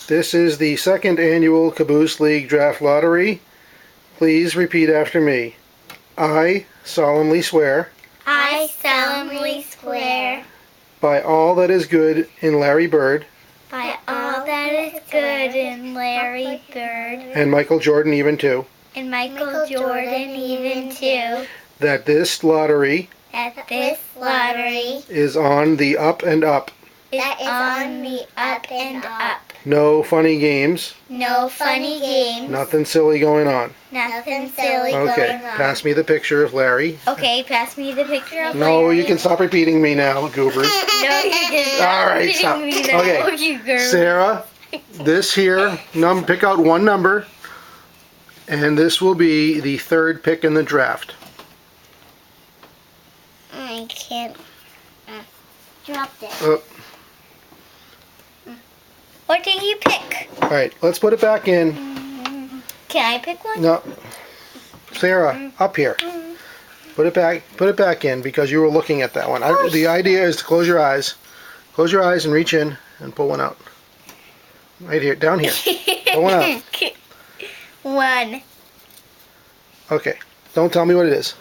This is the second annual Caboose League Draft Lottery. Please repeat after me. I solemnly swear I solemnly swear by all that is good in Larry Bird by all that is good in Larry Bird and Michael Jordan even too, and Michael Jordan even too, that this lottery that this lottery is on the up and up. is on the up and up. No funny games, No funny games. nothing silly going on. Nothing silly Okay, going on. pass me the picture of Larry. Okay, pass me the picture of No, Larry. you can stop repeating me now, goobers. No, you can. All right, stop. Okay. You girl. Sarah, this here, pick out one number, and this will be the third pick in the draft. I can't. Dropped it. Uh, What did you pick? all right, let's put it back in. Can I pick one? No, Sarah, up here. Put it back in because you were looking at that one. The idea is to close your eyes and reach in and pull one out. Right here, down here. Pull one out. One. Okay, don't tell me what it is.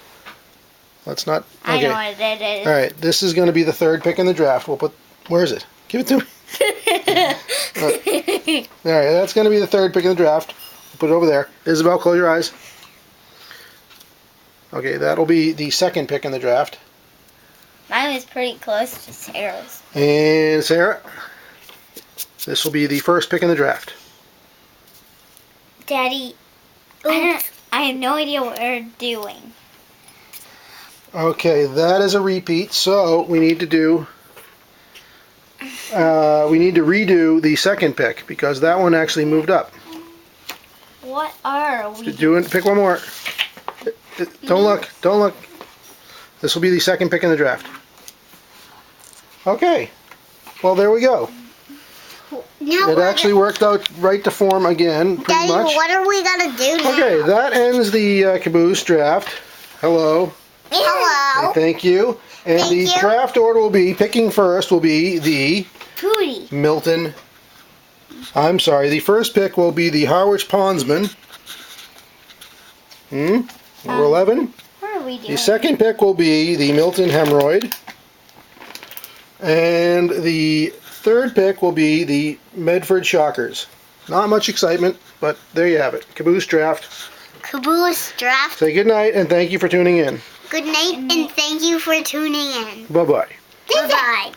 Let's not. I Okay. know what it is. All right, this is going to be the third pick in the draft. We'll put. Where is it? Give it to me. All right, that's going to be the third pick in the draft. We'll put it over there. Isabel, close your eyes. Okay, that'll be the second pick in the draft. Mine was pretty close to Sarah's. And Sarah, this will be the first pick in the draft. Daddy, I have no idea what we're doing. Okay, that is a repeat. So we need to do. We need to redo the second pick because that one actually moved up. What are we Pick one more. Don't look. Don't look. This will be the second pick in the draft. Okay. Well, there we go. now? It actually worked out right to form again, pretty Daddy, much. what are we gonna do now? Okay, that ends the Caboose draft. Hello. Hello. Thank you. And Thank the you. draft order will be, picking first will be the Pootie. Milton. I'm sorry, the first pick will be the Harwich Pondsman. Number 11. What are we doing? The second pick will be the Milton Hemorrhoid. And the third pick will be the Medford Shockers. Not much excitement, but there you have it. Caboose draft. Caboose draft. Say good night and thank you for tuning in. Good night and thank you for tuning in. Bye-bye. Bye-bye.